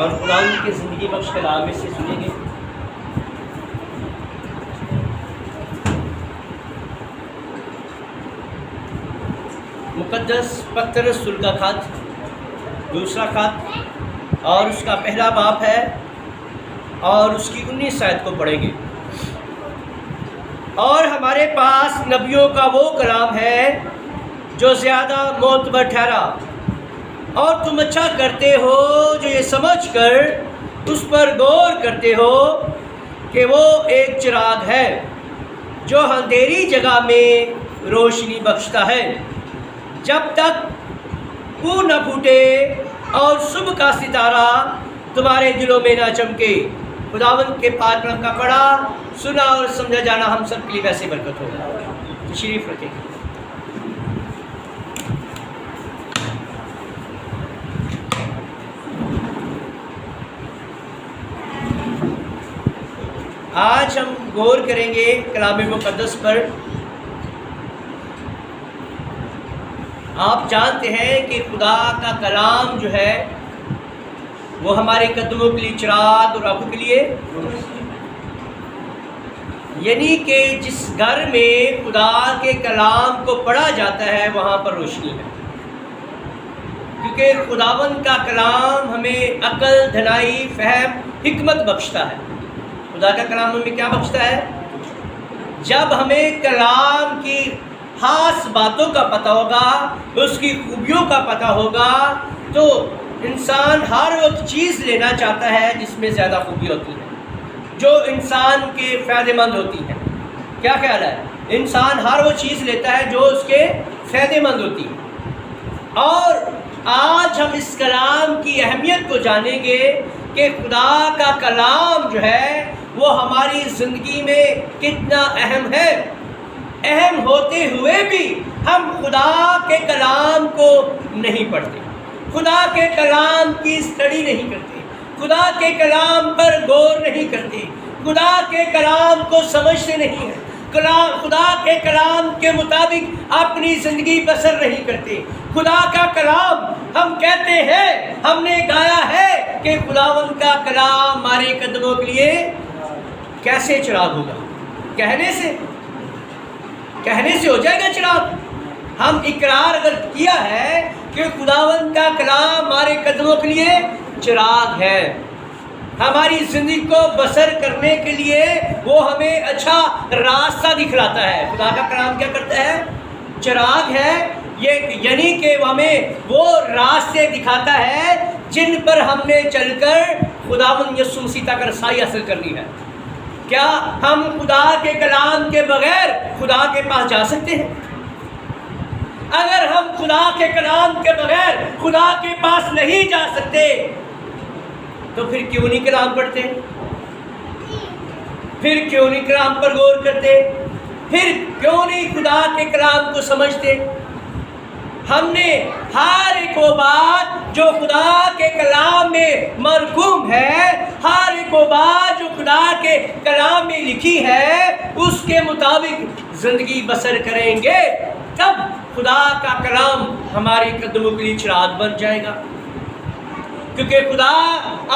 اور قرآن کی زندگی بخش کلام سے سنیں گے۔ مقدس پطرس رسول کا خط، دوسرا خط، اور اس کا پہلا باب ہے اور اس کی 19 آیت کو پڑھیں گے۔ اور ہمارے پاس نبیوں کا وہ کلام ہے جو زیادہ معتبر ٹھہرا، اور تم اچھا کرتے ہو جو یہ سمجھ کر اس پر غور کرتے ہو کہ وہ ایک چراغ ہے جو اندھیری جگہ میں روشنی بخشتا ہے، جب تک وہ نہ پھوٹے اور صبح کا ستارہ تمہارے دلوں میں نہ چمکے۔ خداوند کے پاک کلام کا پڑھا، سنا اور سمجھا جانا ہم سب کے لیے ویسے برکت ہوگا۔ تشریف رکھیں۔ آج ہم غور کریں گے کلام مقدس پر۔ آپ جانتے ہیں کہ خدا کا کلام جو ہے وہ ہمارے قدموں کے لیے چراغ اور آنکھوں کے لیے، یعنی کہ جس گھر میں خدا کے کلام کو پڑھا جاتا ہے وہاں پر روشنی ہے، کیونکہ خداوند کا کلام ہمیں عقل، دھنائی، فہم، حکمت بخشتا ہے۔ خدا کا کلام ہمیں کیا بخشتا ہے؟ جب ہمیں کلام کی خاص باتوں کا پتہ ہوگا، اس کی خوبیوں کا پتہ ہوگا، تو انسان ہر وہ چیز لینا چاہتا ہے جس میں زیادہ خوبی ہوتی ہے، جو انسان کے فائدے مند ہوتی ہے۔ کیا خیال ہے؟ انسان ہر وہ چیز لیتا ہے جو اس کے فائدے مند ہوتی ہے۔ اور آج ہم اس کلام کی اہمیت کو جانیں گے کہ خدا کا کلام جو ہے وہ ہماری زندگی میں کتنا اہم ہے۔ اہم ہوتے ہوئے بھی ہم خدا کے کلام کو نہیں پڑھتے، خدا کے کلام کی اسٹڈی نہیں کرتے، خدا کے کلام پر غور نہیں کرتے، خدا کے کلام کو سمجھتے نہیں ہیں، خدا کے کلام کے مطابق اپنی زندگی بسر نہیں کرتے۔ خدا کا کلام ہم کہتے ہیں، ہم نے گایا ہے کہ خداوند کا کلام ہمارے قدموں کے لیے کیسے چراغ ہوگا؟ کہنے سے ہو جائے گا چراغ۔ ہم اقرار اگر کیا ہے کہ خداوند کا کلام ہمارے قدموں کے لیے چراغ ہے، ہماری زندگی کو بسر کرنے کے لیے وہ ہمیں اچھا راستہ دکھلاتا ہے۔ خدا کا کلام کیا کرتا ہے؟ چراغ ہے، یعنی کہ وہ ہمیں وہ راستے دکھاتا ہے جن پر ہم نے چل کر خداوند یسوع مسیح تک رسائی حاصل کرنی ہے۔ کیا ہم خدا کے کلام کے بغیر خدا کے پاس جا سکتے ہیں؟ اگر ہم خدا کے کلام کے بغیر خدا کے پاس نہیں جا سکتے تو پھر کیوں نہیں کلام پڑھتے؟ پھر کیوں نہیں کلام پر غور کرتے؟ پھر کیوں نہیں خدا کے کلام کو سمجھتے؟ ہم نے ہر ایک وہ بات جو خدا کے کلام میں مرقوم ہے، ہر ایک وہ بات جو خدا کے کلام میں لکھی ہے، اس کے مطابق زندگی بسر کریں گے، تب خدا کا کلام ہمارے قدموں کے لیے چراغ بن جائے گا۔ کیونکہ خدا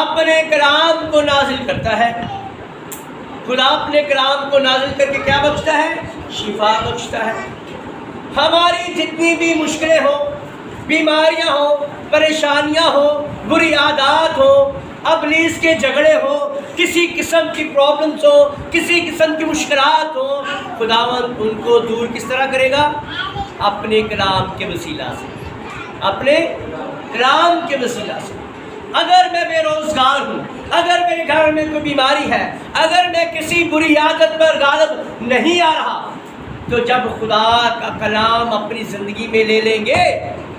اپنے کلام کو نازل کرتا ہے، خدا اپنے کلام کو نازل کر کے کیا بخشتا ہے؟ شفا بخشتا ہے۔ ہماری جتنی بھی مشکلیں ہوں، بیماریاں ہوں، پریشانیاں ہوں، بری عادات ہوں، ابلیس کے جھگڑے ہوں، کسی قسم کی پرابلمز ہوں، کسی قسم کی مشکلات ہوں، خداوند ان کو دور کس طرح کرے گا؟ اپنے کلام کے وسیلہ سے، اپنے کلام کے وسیلہ سے۔ اگر میں بے روزگار ہوں، اگر میرے گھر میں کوئی بیماری ہے، اگر میں کسی بری عادت پر غالب نہیں آ رہا، تو جب خدا کا کلام اپنی زندگی میں لے لیں گے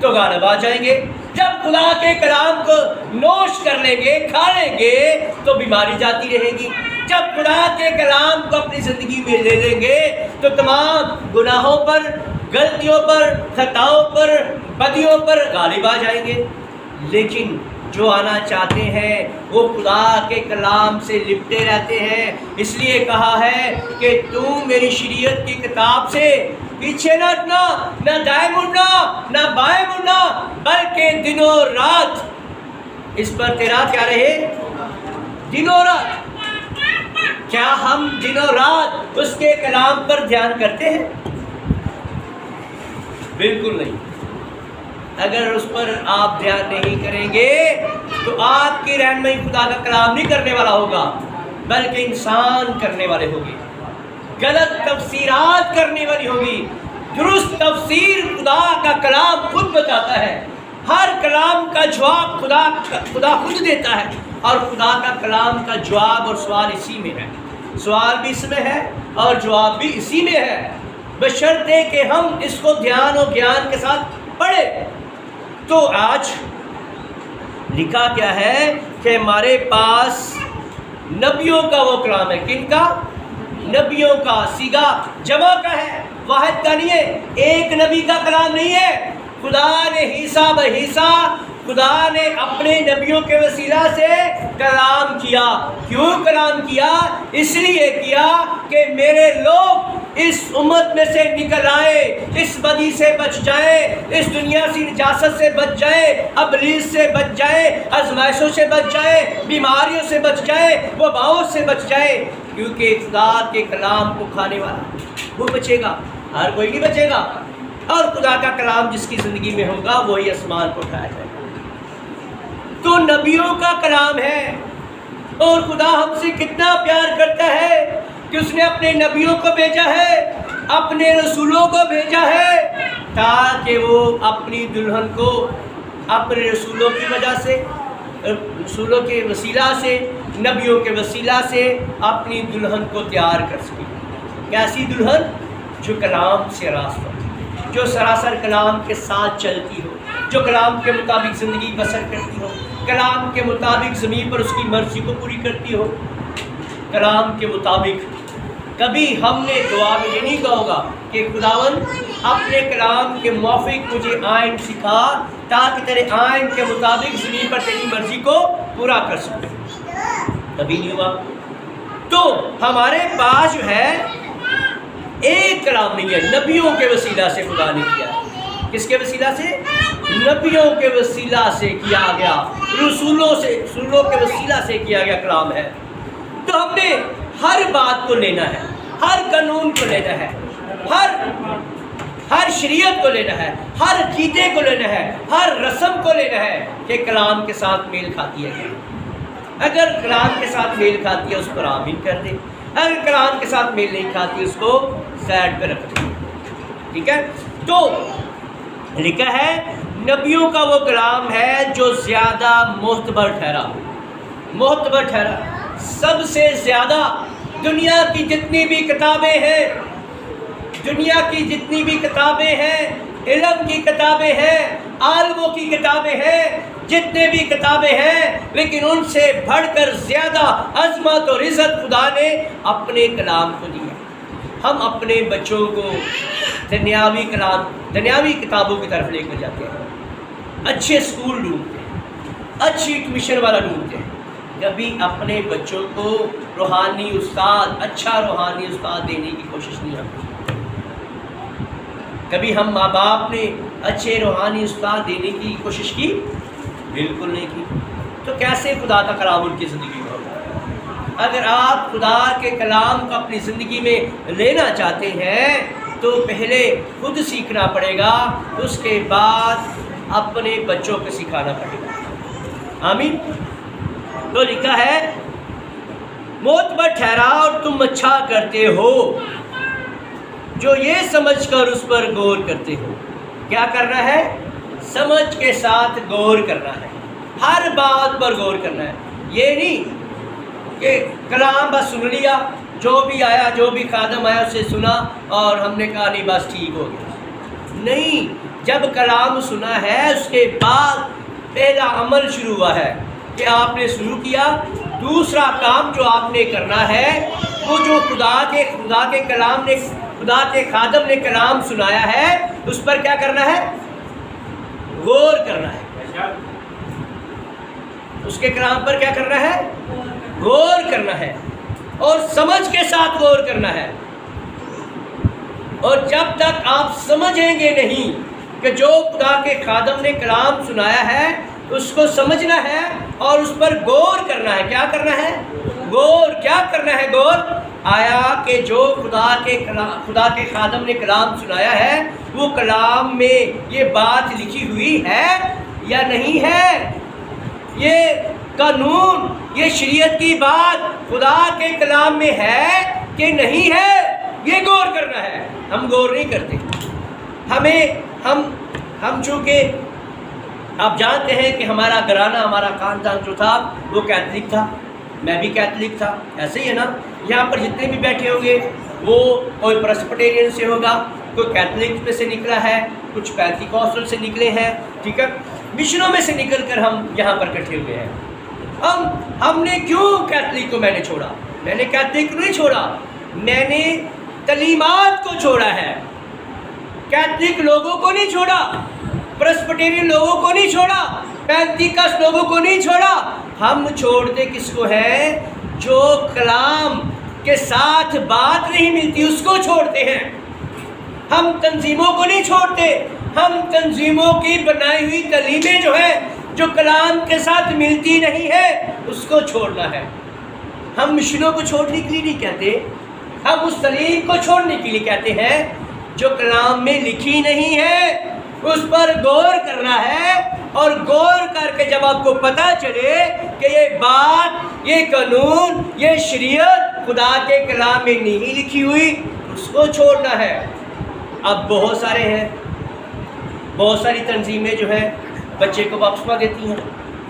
تو غالب آ جائیں گے۔ جب خدا کے کلام کو نوش کر لیں گے، کھا لیں گے، تو بیماری جاتی رہے گی۔ جب خدا کے کلام کو اپنی زندگی میں لے لیں گے تو تمام گناہوں پر، غلطیوں پر، خطاؤں پر، بدیوں پر غالب آ جائیں گے۔ لیکن جو آنا چاہتے ہیں وہ خدا کے کلام سے لپٹے رہتے ہیں۔ اس لیے کہا ہے کہ تم میری شریعت کی کتاب سے پیچھے نہ ہٹنا، نہ دائیں مڑنا، نہ بائیں مڑنا، بلکہ دنوں رات اس پر تیرا کیا رہے دن و رات۔ کیا ہم دن و رات اس کے کلام پر دھیان کرتے ہیں؟ بالکل نہیں۔ اگر اس پر آپ دھیان نہیں کریں گے تو آپ کی رہنمائی خدا کا کلام نہیں کرنے والا ہوگا، بلکہ انسان کرنے والے ہوگی، غلط تفسیرات کرنے والی ہوگی۔ درست تفسیر خدا کا کلام خود بتاتا ہے، ہر کلام کا جواب خدا خود دیتا ہے، اور خدا کا کلام کا جواب اور سوال اسی میں ہے، سوال بھی اس میں ہے اور جواب بھی اسی میں ہے، بشرطے کہ ہم اس کو دھیان اور گیان کے ساتھ پڑھیں۔ تو آج لکھا کیا ہے کہ ہمارے پاس نبیوں کا وہ کلام ہے۔ کن کا؟ نبیوں کا۔ سیگا جمع کا ہے، واحد کا نہیں ہے، ایک نبی کا کلام نہیں ہے۔ خدا نے عیسیٰ بعیسیٰ، خدا نے اپنے نبیوں کے وسیلہ سے کلام کیا۔ کیوں کلام کیا؟ اس لیے کیا کہ میرے لوگ اس امت میں سے نکل آئے، اس بدی سے بچ جائیں، اس دنیا سے نجاست سے بچ جائیں، ابلیس سے بچ جائیں، آزمائشوں سے بچ جائیں، بیماریوں سے بچ جائیں، وباؤں سے بچ جائیں، کیونکہ خدا کے کلام کو کھانے والا وہ بچے گا، ہر کوئی نہیں بچے گا۔ اور خدا کا کلام جس کی زندگی میں ہوگا وہی آسمان کو اٹھایا جائے گا۔ تو نبیوں کا کلام ہے، اور خدا ہم سے کتنا پیار کرتا ہے کہ اس نے اپنے نبیوں کو بھیجا ہے، اپنے رسولوں کو بھیجا ہے، تاکہ وہ اپنی دلہن کو اپنے رسولوں کی وجہ سے، رسولوں کے وسیلہ سے، نبیوں کے وسیلہ سے اپنی دلہن کو تیار کر سکے۔ کیسی دلہن؟ جو کلام سے راست ہو، جو سراسر کلام کے ساتھ چلتی ہو، جو کلام کے مطابق زندگی بسر کرتی ہو، کلام کے مطابق زمین پر اس کی مرضی کو پوری کرتی ہو، کلام کے مطابق۔ کبھی ہم نے دعا میں یہ نہیں کہا ہوگا کہ خداوند اپنے کلام کے موافق مجھے آئین سکھا تاکہ تیرے آئین کے مطابق زمین پر تیری مرضی کو پورا کر سکوں، کبھی نہیں ہوا۔ تو ہمارے پاس جو ہے ایک کلام نہیں ہے، نبیوں کے وسیلہ سے خدا نے کیا ہے۔ کس کے وسیلہ سے؟ نبیوں کے وسیلہ سے کیا گیا، رسولوں کے وسیلہ سے کیا گیا کلام ہے۔ تو ہم نے ہر بات کو لینا ہے، ہر قانون کو لینا ہے، ہر شریعت کو لینا ہے، ہر عقیدے کو لینا ہے، ہر رسم کو لینا ہے کہ کلام کے ساتھ میل کھاتی ہے۔ اگر کلام کے ساتھ میل کھاتی ہے اس پر آمین کر دیں، اگر کلام کے ساتھ میل نہیں کھاتی اس کو سائڈ پہ رکھ دیں، ٹھیک ہے؟ تو لکھا ہے نبیوں کا وہ کلام ہے جو زیادہ معتبر ٹھہرا، معتبر ٹھہرا۔ سب سے زیادہ دنیا کی جتنی بھی کتابیں ہیں، دنیا کی جتنی بھی کتابیں ہیں، علم کی کتابیں ہیں، عالموں کی کتابیں ہیں، جتنے بھی کتابیں ہیں، لیکن ان سے بڑھ کر زیادہ عظمت اور عزت خدا نے اپنے کلام کو دیا۔ ہم اپنے بچوں کو دنیاوی کتابوں کی طرف لے کر جاتے ہیں، اچھے اسکول ڈھونڈتے ہیں، اچھی ٹیوشن والا ڈھونڈتے ہیں، کبھی اپنے بچوں کو روحانی استاد، اچھا روحانی استاد دینے کی کوشش نہیں کرتے۔ کبھی ہم ماں باپ نے اچھے روحانی استاد دینے کی کوشش کی؟ بالکل نہیں کی۔ تو کیسے خدا کا کلام ان کی زندگی میں ہوگا؟ اگر آپ خدا کے کلام کو اپنی زندگی میں لینا چاہتے ہیں تو پہلے خود سیکھنا پڑے گا، اس کے بعد اپنے بچوں کو سکھانا پڑے گا۔ آمین۔ تو لکھا ہے معتبر ٹھہرا اور تم اچھا کرتے ہو جو یہ سمجھ کر اس پر غور کرتے ہو۔ کیا کرنا ہے؟ سمجھ کے ساتھ غور کرنا ہے، ہر بات پر غور کرنا ہے۔ یہ نہیں کہ کلام بس سن لیا، جو بھی آیا، جو بھی خادم آیا اسے سنا اور ہم نے کہا نہیں بس ٹھیک ہو گیا۔ نہیں، جب کلام سنا ہے اس کے بعد پہلا عمل شروع ہوا ہے کہ آپ نے شروع کیا۔ دوسرا کام جو آپ نے کرنا ہے وہ جو خدا کے کلام نے، خدا کے خادم نے کلام سنایا ہے اس پر کیا کرنا ہے؟ غور کرنا ہے۔ اس کے کلام پر کیا کرنا ہے؟ غور کرنا ہے، اور سمجھ کے ساتھ غور کرنا ہے۔ اور جب تک آپ سمجھیں گے نہیں کہ جو خدا کے خادم نے کلام سنایا ہے اس کو سمجھنا ہے اور اس پر غور کرنا ہے. کیا کرنا ہے؟ غور. کیا کرنا ہے غور؟ آیا کہ جو خدا کے خادم نے کلام سنایا ہے وہ کلام میں یہ بات لکھی ہوئی ہے یا نہیں ہے؟ یہ قانون، یہ شریعت کی بات خدا کے کلام میں ہے کہ نہیں ہے؟ یہ غور کرنا ہے. ہم غور نہیں کرتے. ہم چونکہ آپ جانتے ہیں کہ ہمارا گھرانہ، ہمارا خاندان جو تھا وہ کیتھولک تھا، میں بھی کیتھولک تھا. ایسے ہی ہے نا؟ یہاں پر جتنے بھی بیٹھے ہوں گے وہ کوئی پریسبیٹیرین سے ہوگا، کوئی کیتھولک میں سے نکلا ہے، کچھ پینتیکوسٹل سے نکلے ہیں. ٹھیک ہے، مشنوں میں سے نکل کر ہم یہاں پر اکٹھے ہوئے ہیں. ہم نے کیوں کیتھولک کو میں نے چھوڑا؟ میں نے کیتھولک کو نہیں چھوڑا، میں نے تعلیمات کو چھوڑا ہے. کیتھولک لوگوں کو نہیں چھوڑا، پریسبیٹیرین لوگوں کو نہیں چھوڑا، پینتیکوسٹ لوگوں کو نہیں چھوڑا. ہم چھوڑتے کس کو ہے؟ جو کلام کے ساتھ بات نہیں ملتی اس کو چھوڑتے ہیں. ہم تنظیموں کو نہیں چھوڑتے، ہم تنظیموں کی بنائی ہوئی تعلیمیں جو ہیں جو کلام کے ساتھ ملتی نہیں ہے اس کو چھوڑنا ہے. ہم مشنوں کو چھوڑنے کے لیے نہیں کہتے، ہم اس تعلیم کو چھوڑنے کے لیے کہتے ہیں جو کلام میں لکھی نہیں ہے. اس پر غور کرنا ہے، اور غور کر کے جب آپ کو پتہ چلے کہ یہ بات، یہ قانون، یہ شریعت خدا کے کلام میں نہیں لکھی ہوئی، اس کو چھوڑنا ہے. اب بہت سارے ہیں، بہت ساری تنظیمیں جو ہیں بچے کو بپتسمہ دیتی ہیں.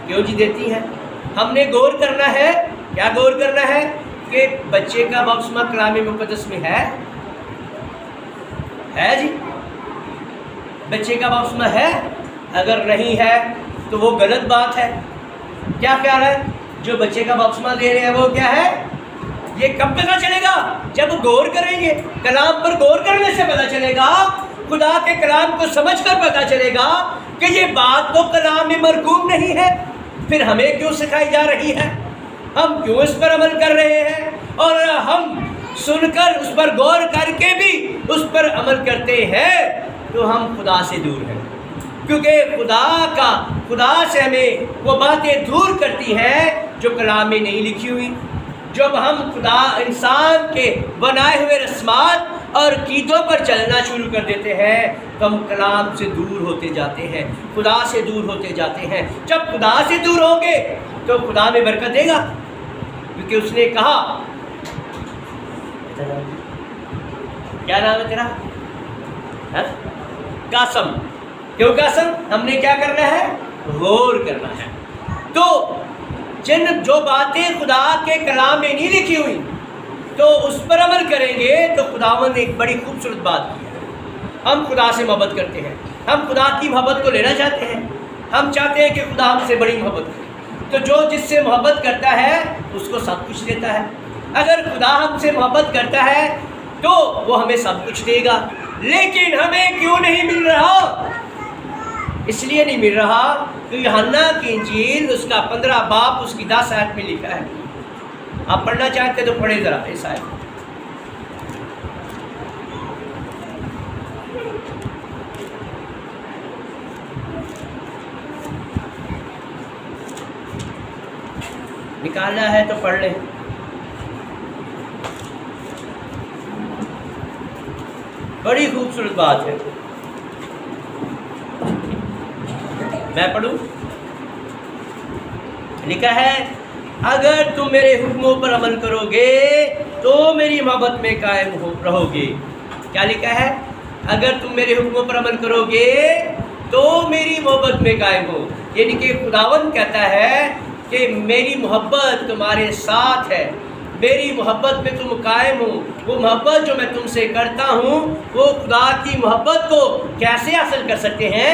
کیوں جی دیتی ہیں؟ ہم نے غور کرنا ہے. کیا غور کرنا ہے؟ کہ بچے کا بپتسمہ کلام مقدس میں ہے جی؟ بچے کا بپتسمہ ہے؟ اگر نہیں ہے تو وہ غلط بات ہے. کیا خیال ہے؟ جو بچے کا بپتسمہ دے رہے ہیں وہ کیا ہے؟ یہ کب پتہ چلے گا؟ جب غور کریں گے. کلام پر غور کرنے سے پتہ چلے گا، خدا کے کلام کو سمجھ کر پتہ چلے گا کہ یہ بات تو کلام میں مرقوم نہیں ہے. پھر ہمیں کیوں سکھائی جا رہی ہے؟ ہم کیوں اس پر عمل کر رہے ہیں؟ اور ہم سن کر اس پر غور کر کے بھی اس پر عمل کرتے ہیں تو ہم خدا سے دور ہیں. کیونکہ خدا سے ہمیں وہ باتیں دور کرتی ہیں جو کلام میں نہیں لکھی ہوئی. جب ہم انسان کے بنائے ہوئے رسمات اور عقیدوں پر چلنا شروع کر دیتے ہیں تو ہم کلام سے دور ہوتے جاتے ہیں، خدا سے دور ہوتے جاتے ہیں. جب خدا سے دور ہوں گے تو خدا میں برکت دے گا، کیونکہ اس نے کہا. کیا نام ہے تیرا؟ قاسم. کیوں قاسم؟ ہم نے کیا کرنا ہے؟ غور کرنا ہے. تو جو باتیں خدا کے کلام میں نہیں لکھی ہوئی تو اس پر عمل کریں گے تو خداوند نے ایک بڑی خوبصورت بات کی ہے. ہم خدا سے محبت کرتے ہیں، ہم خدا کی محبت کو لینا چاہتے ہیں. ہم چاہتے ہیں کہ خدا ہم سے بڑی محبت کرے. تو جو جس سے محبت کرتا ہے اس کو سب کچھ دیتا ہے. اگر خدا ہم سے محبت کرتا ہے تو وہ ہمیں سب کچھ دے گا. لیکن ہمیں کیوں نہیں مل رہا؟ اس لیے نہیں مل رہا کہ یوحنا کی انجیل اس کا 15 باب اس کی 10 آیت میں لکھا ہے. آپ پڑھنا چاہتے تو پڑھیں ذرا اس آیت. نکالنا ہے تو پڑھ لیں. بڑی خوبصورت بات ہے. میں پڑھوں؟ لکھا ہے اگر تم میرے حکموں پر عمل کرو گے تو میری محبت میں قائم رہو گے. کیا لکھا ہے؟ اگر تم میرے حکموں پر عمل کرو گے تو میری محبت میں قائم ہو. یعنی کہ خداوند کہتا ہے کہ میری محبت تمہارے ساتھ ہے، میری محبت میں تم قائم ہو. وہ محبت جو میں تم سے کرتا ہوں وہ خدا کی محبت کو کیسے حاصل کر سکتے ہیں؟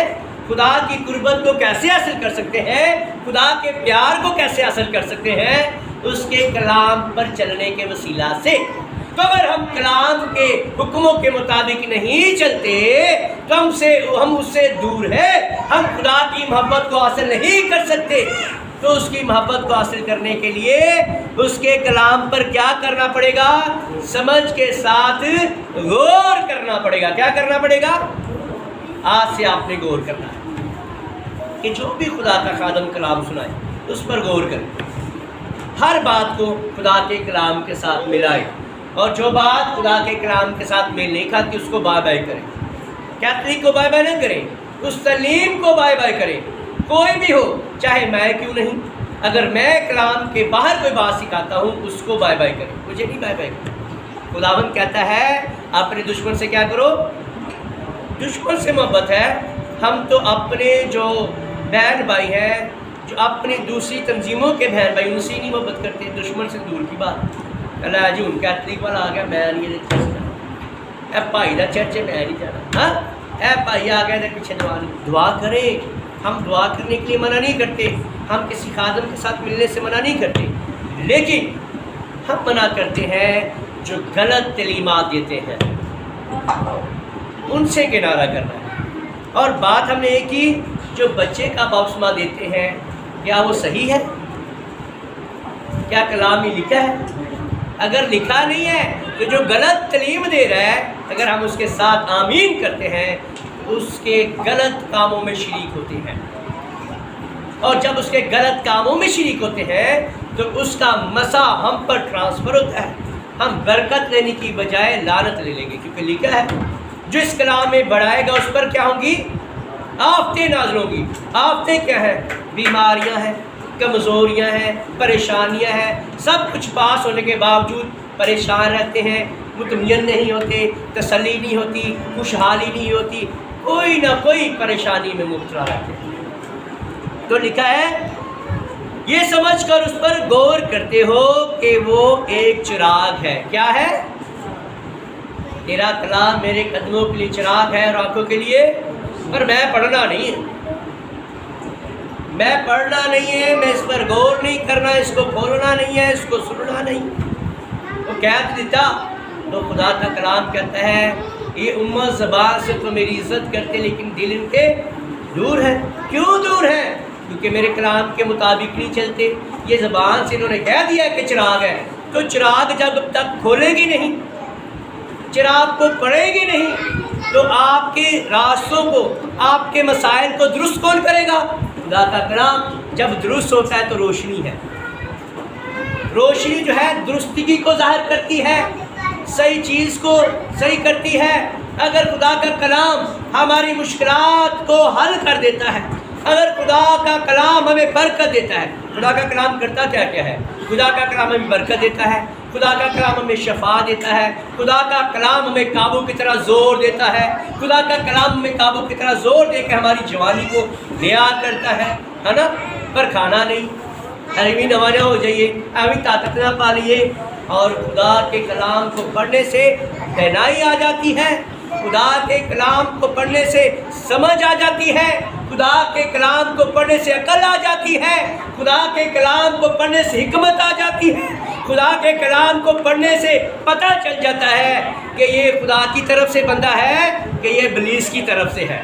خدا کی قربت کو کیسے حاصل کر سکتے ہیں؟ خدا کے پیار کو کیسے حاصل کر سکتے ہیں؟ اس کے کلام پر چلنے کے وسیلہ سے. تو اگر ہم کلام کے حکموں کے مطابق نہیں چلتے تو ہم اس سے دور ہیں، ہم خدا کی محبت کو حاصل نہیں کر سکتے. تو اس کی محبت کو حاصل کرنے کے لیے اس کے کلام پر کیا کرنا پڑے گا؟ سمجھ کے ساتھ غور کرنا پڑے گا. کیا کرنا پڑے گا؟ آج سے آپ نے غور کرنا ہے. کہ جو بھی خدا کا خادم کلام سنائے اس پر غور کریں، ہر بات کو خدا کے کلام کے ساتھ ملائے، اور جو بات خدا کے کلام کے ساتھ میل نہیں کھاتی اس کو بائے بائے کریں۔ کیتھولک کو بائے بائے نہ کریں، اس تعلیم کو بائے بائے کریں، کوئی بھی ہو، چاہے میں کیوں نہیں، اگر میں کلام کے باہر کوئی بات سکھاتا ہوں اس کو بائے بائے کریں، مجھے نہیں بائے بائے کریں۔ خداوند کہتا ہے اپنے دشمن سے کیا کرو؟ دشمن سے محبت ہے۔ ہم تو اپنے جو بہن بھائی ہیں، جو اپنی دوسری تنظیموں کے بہن بھائی، ان سے ہی نہیں محبت کرتے، دشمن سے دور کی بات۔ اللہ جی ان کیتھولک والا آ گیا، میں نہیں اے بھائی دا چرچ میں نہیں جانا، ہاں اے بھائی آ گیا پیچھے دعا کرے۔ ہم دعا کرنے کے لیے منع نہیں کرتے، ہم کسی خادم کے ساتھ ملنے سے منع نہیں کرتے، لیکن ہم منع کرتے ہیں جو غلط تعلیمات دیتے ہیں ان سے کنارہ کرنا ہے۔ اور بات ہم نے یہ کی جو بچے کا بپتسمہ دیتے ہیں کیا وہ صحیح ہے؟ کیا کلام میں لکھا ہے؟ اگر لکھا نہیں ہے تو جو غلط تعلیم دے رہا ہے اگر ہم اس کے ساتھ آمین کرتے ہیں اس کے غلط کاموں میں شریک ہوتے ہیں، اور جب اس کے غلط کاموں میں شریک ہوتے ہیں تو اس کا مسا ہم پر ٹرانسفر ہوتا ہے، ہم برکت لینے کی بجائے لعنت لے لیں گے، کیونکہ لکھا ہے جو اس کلام میں بڑھائے گا اس پر کیا ہوں گی؟ آفتیں نازل ہوں گی۔ آفتیں کیا ہیں؟ بیماریاں ہیں، کمزوریاں ہیں، پریشانیاں ہیں، سب کچھ پاس ہونے کے باوجود پریشان رہتے ہیں، مطمئن نہیں ہوتے، تسلی نہیں ہوتی، خوشحالی نہیں ہوتی، کوئی نہ کوئی پریشانی میں مبتلا رہتے ہیں۔ تو لکھا ہے یہ سمجھ کر اس پر غور کرتے ہو کہ وہ ایک چراغ ہے۔ کیا ہے؟ تیرا کلام میرے قدموں کے لیے چراغ ہے اور آنکھوں کے لیے، پر میں پڑھنا نہیں ہے، میں پڑھنا نہیں ہے، میں اس پر غور نہیں کرنا، اس کو کھولنا نہیں ہے، اس کو سننا نہیں۔ وہ کہہ دیتا تو خدا کا کلام کہتا ہے یہ امت زبان سے تو میری عزت کرتے لیکن دل ان کے دور ہے۔ کیوں دور ہے؟ کیونکہ میرے کلام کے مطابق نہیں چلتے۔ یہ زبان سے انہوں نے کہہ دیا کہ چراغ ہے، تو چراغ جب تک کھولے گی نہیں، چراغ کو پڑھے گی نہیں، تو آپ کے راستوں کو، آپ کے مسائل کو درست کون کرے گا؟ خدا کا کلام جب درست ہوتا ہے تو روشنی ہے، روشنی جو ہے درستگی کو ظاہر کرتی ہے، صحیح چیز کو صحیح کرتی ہے۔ اگر خدا کا کلام ہماری مشکلات کو حل کر دیتا ہے، اگر خدا کا کلام ہمیں برکت دیتا ہے، خدا کا کلام کرتا کیا کیا ہے؟ خدا کا کلام ہمیں برکت دیتا ہے، خدا کا کلام ہمیں شفا دیتا ہے، خدا کا کلام ہمیں قابو کی طرح زور دیتا ہے، خدا کا کلام ہمیں قابو کی طرح زور دے کے ہماری جوانی کو نیا کرتا ہے نا؟ پر کھانا نہیں، ایویں نوانا ہو جائیے، ایویں طاقت نہ پا لیے۔ اور خدا کے کلام کو پڑھنے سے بہنائی آ جاتی ہے، خدا کے کلام کو پڑھنے سے سمجھ آ جاتی ہے، خدا کے کلام کو پڑھنے سے عقل آ جاتی ہے، خدا کے کلام کو پڑھنے سے حکمت آ جاتی ہے، خدا کے کلام کو پڑھنے سے پتہ چل جاتا ہے کہ یہ خدا کی طرف سے بندہ ہے کہ یہ ابلیس کی طرف سے ہے۔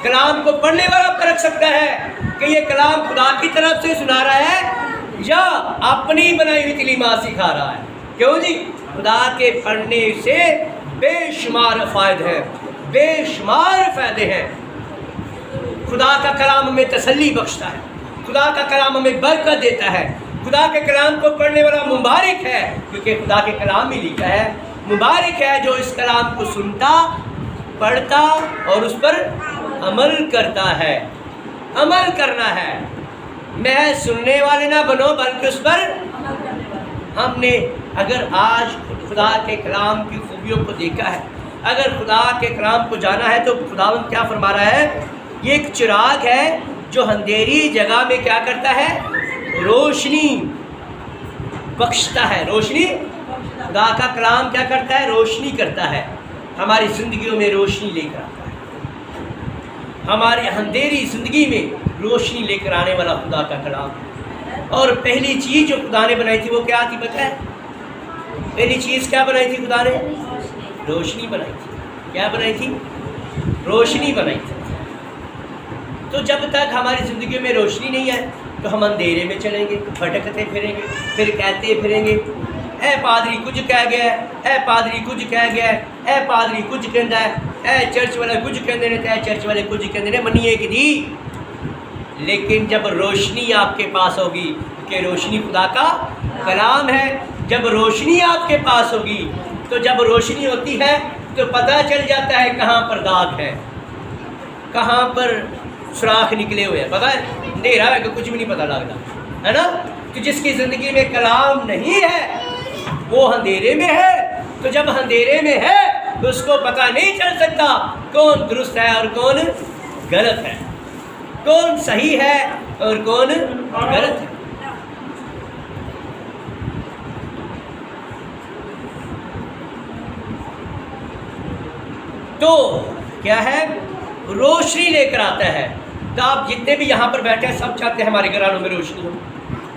کلام کو پڑھنے والا پرکھ سکتا ہے کہ یہ کلام خدا کی طرف سے سنا رہا ہے یا اپنی بنائی ہوئی تعلیمات سکھا رہا ہے۔ کیوں جی؟ خدا کے پڑھنے سے بے شمار فائدے ہیں، بے شمار فائدے ہیں۔ خدا کا کلام ہمیں تسلی بخشتا ہے، خدا کا کلام ہمیں برکت دیتا ہے۔ خدا کے کلام کو پڑھنے والا مبارک ہے، کیونکہ خدا کے کلام میں لکھا ہے مبارک ہے جو اس کلام کو سنتا، پڑھتا اور اس پر عمل کرتا ہے۔ عمل کرنا ہے، میں سننے والے نہ بنو بلکہ اس پر ہم نے اگر آج خدا کے کلام کی خوبیوں کو دیکھا ہے، اگر خدا کے کلام کو جانا ہے تو خداوند کیا فرما رہا ہے؟ یہ ایک چراغ ہے جو اندھیری جگہ میں کیا کرتا ہے؟ روشنی بخشتا ہے۔ روشنی، خدا کا کلام کیا کرتا ہے؟ روشنی کرتا ہے، ہماری زندگیوں میں روشنی لے کر آتا ہے، ہماری اندھیری زندگی میں روشنی لے کر آنے والا خدا کا کلام ہے۔ اور پہلی چیز جو خدا نے بنائی تھی وہ کیا تھی پتہ ہے؟ پہلی چیز کیا بنائی تھی خدا نے؟ روشنی بنائی تھی۔ کیا بنائی تھی؟ روشنی بنائی تھی۔ تو جب تک ہماری زندگی میں روشنی نہیں ہے تو ہم اندھیرے میں چلیں گے، بھٹکتے پھریں گے، پھر کہتے پھریں گے اے پادری کچھ کہہ گیا ہے، اے پادری کچھ کہہ گیا ہے، اے پادری کچھ کہندا ہے، اے چرچ والے کچھ کہندے نے، اے چرچ والے کچھ کہندے نے، منیے کہ دی لیکن جب روشنی آپ کے پاس ہوگی، کہ روشنی خدا کا کلام ہے، جب روشنی آپ کے پاس ہوگی تو جب روشنی ہوتی ہے تو پتہ چل جاتا ہے کہاں پر داغ ہے، کہاں پر سوراخ نکلے ہوئے ہیں، پتہ ہے اندھیرا ہے کہ کچھ بھی نہیں پتہ لگتا ہے نا۔ کہ جس کی زندگی میں کلام نہیں ہے وہ اندھیرے میں ہے، تو جب اندھیرے میں ہے تو اس کو پتہ نہیں چل سکتا کون درست ہے اور کون غلط ہے، کون صحیح ہے اور کون غلط ہے۔ تو کیا ہے، روشنی لے کر آتا ہے۔ تو آپ جتنے بھی یہاں پر بیٹھے ہیں سب چاہتے ہیں ہمارے گھرانوں میں روشنی ہو،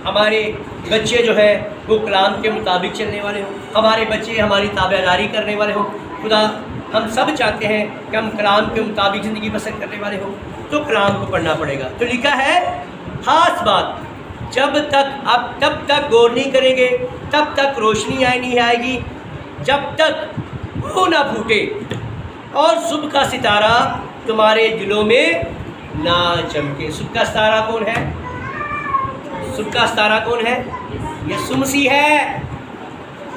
ہمارے بچے جو ہے وہ کلام کے مطابق چلنے والے ہوں، ہمارے بچے ہماری تابعداری کرنے والے ہوں۔ خدا ہم سب چاہتے ہیں کہ ہم کلام کے مطابق زندگی بسر کرنے والے ہوں، تو کلام کو پڑھنا پڑے گا۔ تو لکھا ہے خاص بات، جب تک اب تب تک غور نہیں کریں گے تب تک روشنی نہیں آئے گی، جب تک وہ نہ پھوٹے اور صبح کا ستارہ تمہارے دلوں میں نہ چمکے۔ صبح کا ستارہ کون ہے؟ صبح کا ستارہ کون ہے؟ یسوع مسیح ہے۔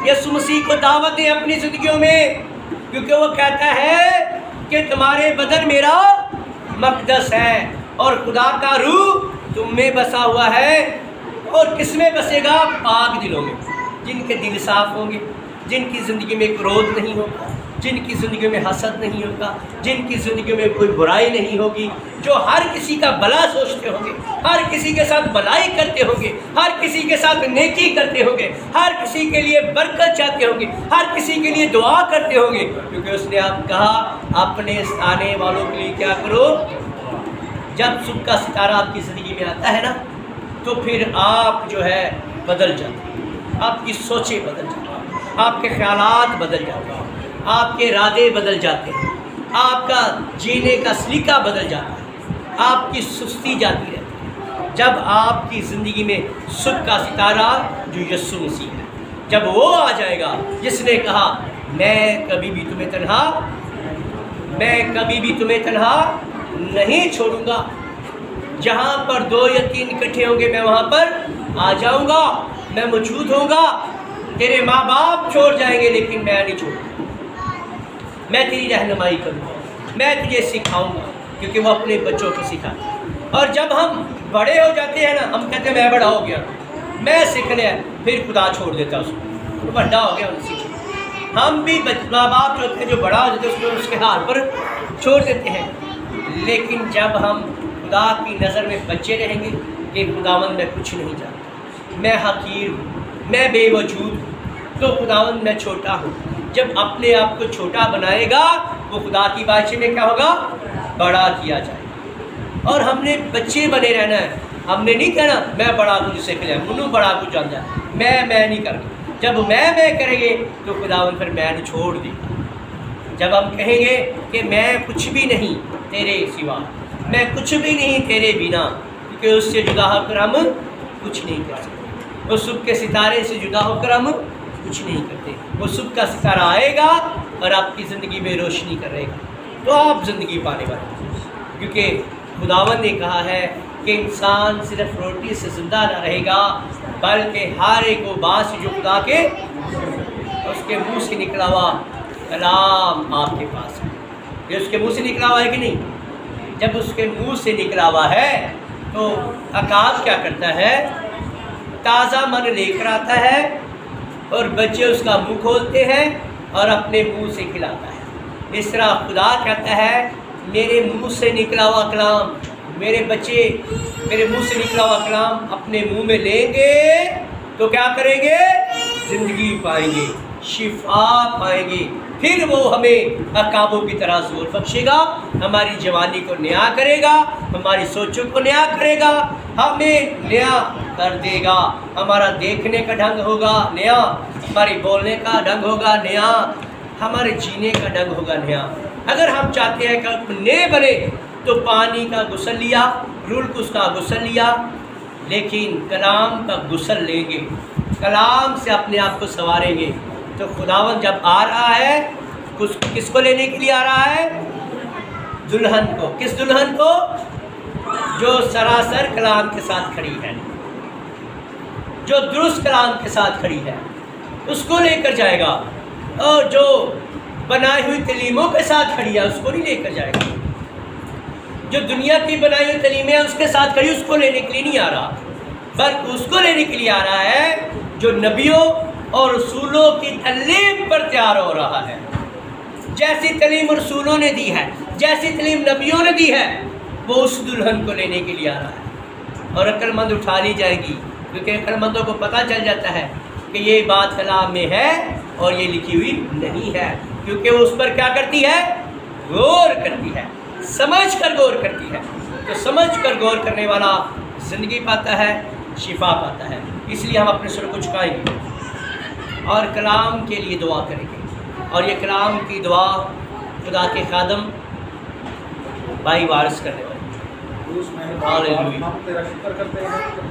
یسوع مسیح کو دعوت دیں اپنی زندگیوں میں، کیونکہ وہ کہتا ہے کہ تمہارے بدن میرا مقدس ہے اور خدا کا روح تم میں بسا ہوا ہے۔ اور کس میں بسے گا؟ پاک دلوں میں، جن کے دل صاف ہوں گے، جن کی زندگی میں کرودھ نہیں ہوگا، جن کی زندگی میں حسد نہیں ہوگا، جن کی زندگی میں کوئی برائی نہیں ہوگی، جو ہر کسی کا بھلا سوچتے ہوں گے، ہر کسی کے ساتھ بھلائی کرتے ہوں گے، ہر کسی کے ساتھ نیکی کرتے ہوں گے، ہر کسی کے لیے برکت چاہتے ہوں گے، ہر کسی کے لیے دعا کرتے ہوں گے، کیونکہ اس نے آپ کہا اپنے آنے والوں کے لیے کیا کرو۔ جب صبح کا ستارہ آپ کی زندگی میں آتا ہے نا تو پھر آپ جو ہے بدل جاتے ہیں، آپ کی سوچیں بدل جاتی ہیں، آپ کے خیالات بدل جاتے ہیں، آپ کے ارادے بدل جاتے ہیں، آپ کا جینے کا سلیقہ بدل جاتا ہے، آپ کی سستی جاتی رہتی ہے۔ جب آپ کی زندگی میں صبح کا ستارہ جو یسوع مسیح ہے، جب وہ آ جائے گا جس نے کہا میں کبھی بھی تمہیں تنہا نہیں چھوڑوں گا، جہاں پر 2 یا 3 اکٹھے ہوں گے میں وہاں پر آ جاؤں گا، میں موجود ہوں گا۔ تیرے ماں باپ چھوڑ جائیں گے لیکن میں نہیں چھوڑوں گا، میں تیری رہنمائی کروں گا، میں تجھے سکھاؤں گا، کیونکہ وہ اپنے بچوں کو سکھاتا ہے۔ اور جب ہم بڑے ہو جاتے ہیں نا، ہم کہتے ہیں میں بڑا ہو گیا، میں سیکھ لیا، پھر خدا چھوڑ دیتا اس کو، وہ بڑا ہو گیا، ان سیکھ۔ ہم بھی ماں باپ جو تھے جو بڑا ہو جاتے ہیں اس کے حال پر چھوڑ دیتے ہیں، لیکن جب ہم خدا کی نظر میں بچے رہیں گے کہ خداوند میں کچھ نہیں جانتا، میں حقیر ہوں، میں بے وجود ہوں، تو خداوند میں چھوٹا ہوں۔ جب اپنے آپ کو چھوٹا بنائے گا وہ خدا کی بادشاہی میں کیا ہوگا؟ بڑا کیا جائے گا۔ اور ہم نے بچے بنے رہنا ہے، ہم نے نہیں کہنا میں بڑا کچھ سیکھ لیا، منو بڑا کچھ جان جائے، میں نہیں کرنا۔ جب میں کریں گے تو خداوند پھر میں چھوڑ دے گا۔ جب ہم کہیں گے کہ میں کچھ بھی نہیں تیرے سوا، میں کچھ بھی نہیں تیرے بنا، کیونکہ اس سے جدا ہو کر ہم کچھ نہیں کر سکتے۔ وہ صبح کے ستارے سے جدا ہو کر ہم کچھ نہیں کرتے۔ وہ صبح کا ستارہ آئے گا اور آپ کی زندگی میں روشنی کرے گا، تو آپ زندگی پانے والے ہیں، کیونکہ خداوند نے کہا ہے کہ انسان صرف روٹی سے زندہ نہ رہے گا بلکہ ہر ایک وہ بات سے جو خدا کے اس کے منہ سے نکلا ہوا کلام آپ کے پاس ہے۔ یہ اس کے منہ سے نکلا ہوا ہے کہ نہیں؟ جب اس کے منہ سے نکلا ہوا ہے تو عقاب کیا کرتا ہے؟ تازہ من لے کر آتا ہے اور بچے اس کا منہ کھولتے ہیں اور اپنے منہ سے کھلاتا ہے۔ اس طرح خدا کہتا ہے میرے منہ سے نکلا ہوا کلام، میرے بچے میرے منہ سے نکلا ہوا کلام اپنے منہ میں لیں گے تو کیا کریں گے؟ زندگی پائیں گے، شفا پائیں گے، پھر وہ ہمیں عقابوں کی طرح زور بخشے گا، ہماری جوانی کو نیا کرے گا، ہماری سوچوں کو نیا کرے گا، ہمیں نیا کر دے گا، ہمارا دیکھنے کا ڈھنگ ہوگا نیا، ہماری بولنے کا ڈھنگ ہوگا نیا، ہمارے جینے کا ڈھنگ ہوگا نیا۔ اگر ہم چاہتے ہیں کہ ہم نئے بنے تو پانی کا غسل لیا، روح القدس کا غسل لیا، لیکن کلام کا غسل لیں گے، کلام سے اپنے آپ کو سنواریں گے، تو خداوند جب آ رہا ہے کس کو لینے کے لیے آ رہا ہے؟ دلہن کو۔ کس دلہن کو؟ جو سراسر کلام کے ساتھ کھڑی ہے، جو درست کلام کے ساتھ کھڑی ہے اس کو لے کر جائے گا، اور جو بنائی ہوئی تعلیموں کے ساتھ کھڑی ہے اس کو نہیں لے کر جائے گا۔ جو دنیا کی بنائی ہوئی تعلیمیں اس کے ساتھ کھڑی اس کو لینے کے لیے نہیں آ رہا، بلکہ اس کو لینے کے لیے آ رہا ہے جو نبیوں اور رسولوں کی تعلیم پر تیار ہو رہا ہے۔ جیسی تعلیم رسولوں نے دی ہے، جیسی تعلیم نبیوں نے دی ہے، وہ اس دلہن کو لینے کے لیے آ رہا ہے، اور عقل مند اٹھا لی جائے گی، کیونکہ عقل مندوں کو پتہ چل جاتا ہے کہ یہ بات کلام میں ہے اور یہ لکھی ہوئی نہیں ہے، کیونکہ وہ اس پر کیا کرتی ہے؟ غور کرتی ہے، سمجھ کر غور کرتی ہے۔ تو سمجھ کر غور کرنے والا زندگی پاتا ہے، شفا پاتا ہے۔ اس لیے ہم اپنے سر کو جھکائیں گے اور کلام کے لیے دعا کریں گے، اور یہ کلام کی دعا خدا کے خادم بھائی وارث کرنے والے۔ ہم تیرا شکر کرتے ہیں